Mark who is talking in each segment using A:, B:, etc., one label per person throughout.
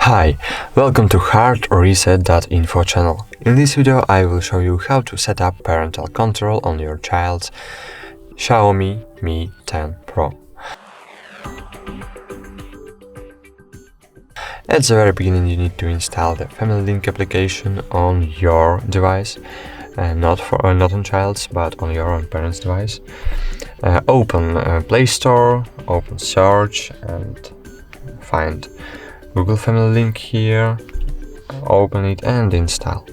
A: Hi, welcome to HardReset.Info channel. In this video I will show you how to set up parental control on your child's XIAOMI Mi 10 Pro. At the very beginning you need to install the Family Link application on your device, not on child's but on your own parent's device. Open Play Store, open Search and find Google Family Link here, open it and install.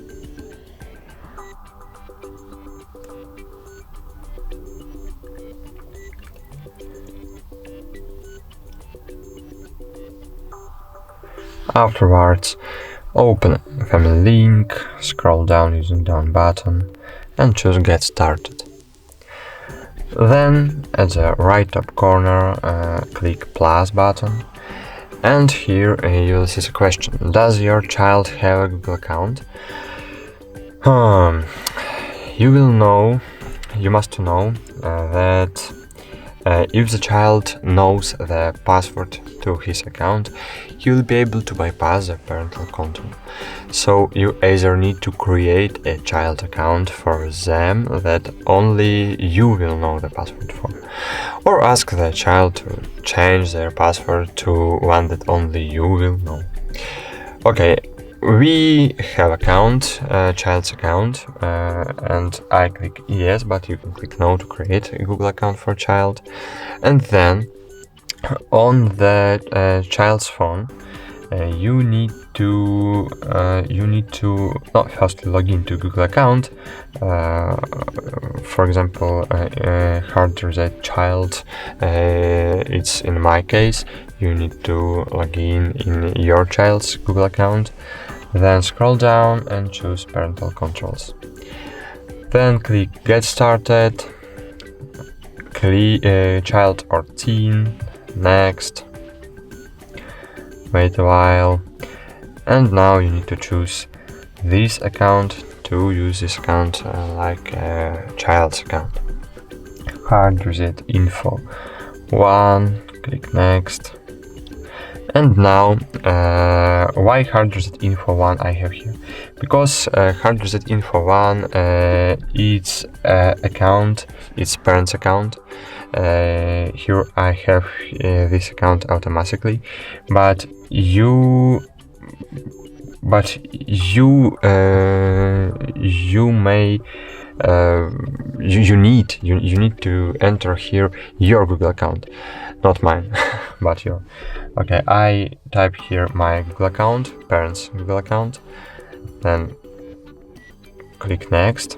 A: Afterwards, open Family Link, scroll down using down button and choose Get Started. Then at the right top corner click plus button. And here you will see the question: does your child have a Google account? You must know that if the child knows the password to his account, he will be able to bypass the parental control. So you either need to create a child account for them that only you will know the password for, or ask the child to change their password to one that only you will know. Okay, we have child's account, and I click yes, but you can click no to create a Google account for child. And then on the child's phone, you need to first log into Google account. For example, HardReset child, it's in my case. You need to log in your child's Google account. Then scroll down and choose parental controls. Then click Get Started, child or teen, next, wait a while, and now you need to choose this account to use this account like a child's account. HardReset.Info 1, click next. And now, why HardReset.Info 1 I have here? Because HardReset.Info 1 it's account, it's parent's account. Here I have this account automatically, but you need to enter here your Google account, not mine, but your. Okay, I type here my Google account, parents' Google account, then click next.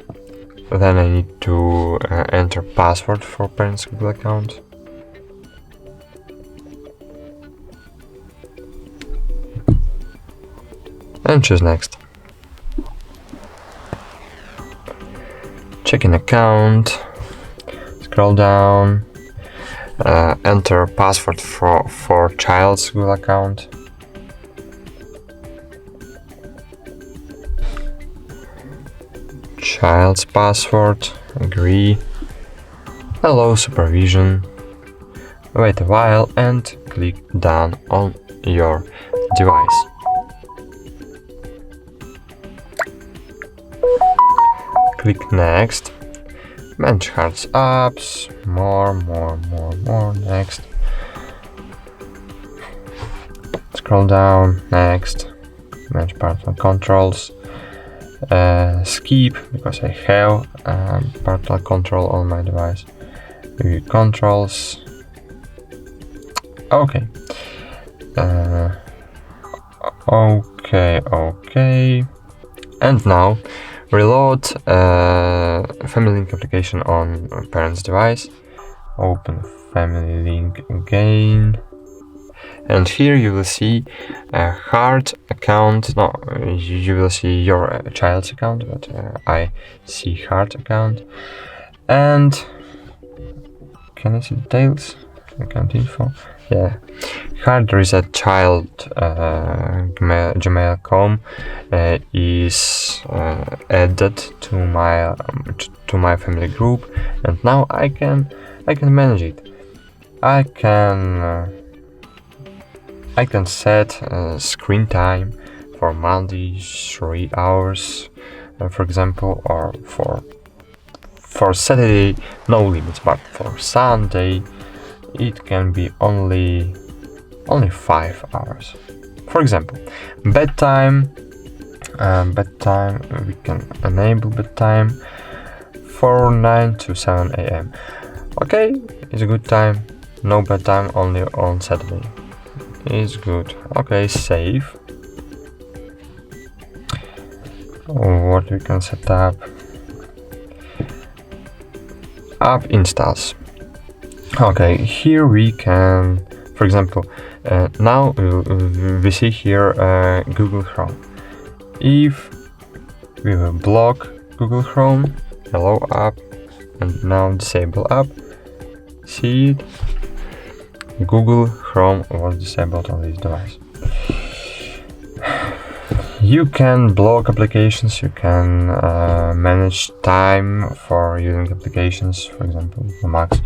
A: Then I need to enter password for parents' Google account. And choose next. Check in account, scroll down, enter password for child's Google account. Child's password, agree, allow supervision, wait a while and click done on your device. Click next, manage Hard's apps, more, next. Scroll down, next, manage parental controls, skip because I have parental control on my device. Review controls. Okay. Okay. And now reload Family Link application on parent's device. Open Family Link again. And here you will see a Hard account. No, you will see your child's account, but I see Hard account. And can I see details? Account info. Yeah, HardReset child gmail.com is added to my family group, and now I can manage it. I can I can set screen time for Monday 3 hours, for example, or for Saturday no limits, but for Sunday it can be only 5 hours. For example, bedtime we can enable bedtime for 9 to 7 a.m. Okay, it's a good time. No bedtime, only on Saturday. It's good. Okay, save. What we can set up? App installs. Okay, here we can, for example, now we see here Google Chrome. If we will block Google Chrome, allow app, and now disable app, see it? Google Chrome was disabled on this device. You can block applications, you can manage time for using applications, for example, Maps.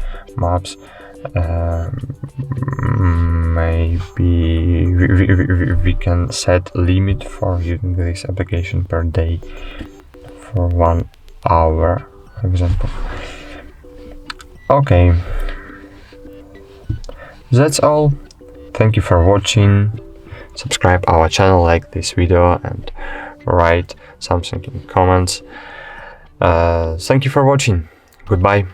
A: Maybe we can set limit for using this application per day for 1 hour, for example. Okay, that's all. Thank you for watching. Subscribe our channel, like this video, and write something in comments. Thank you for watching. Goodbye.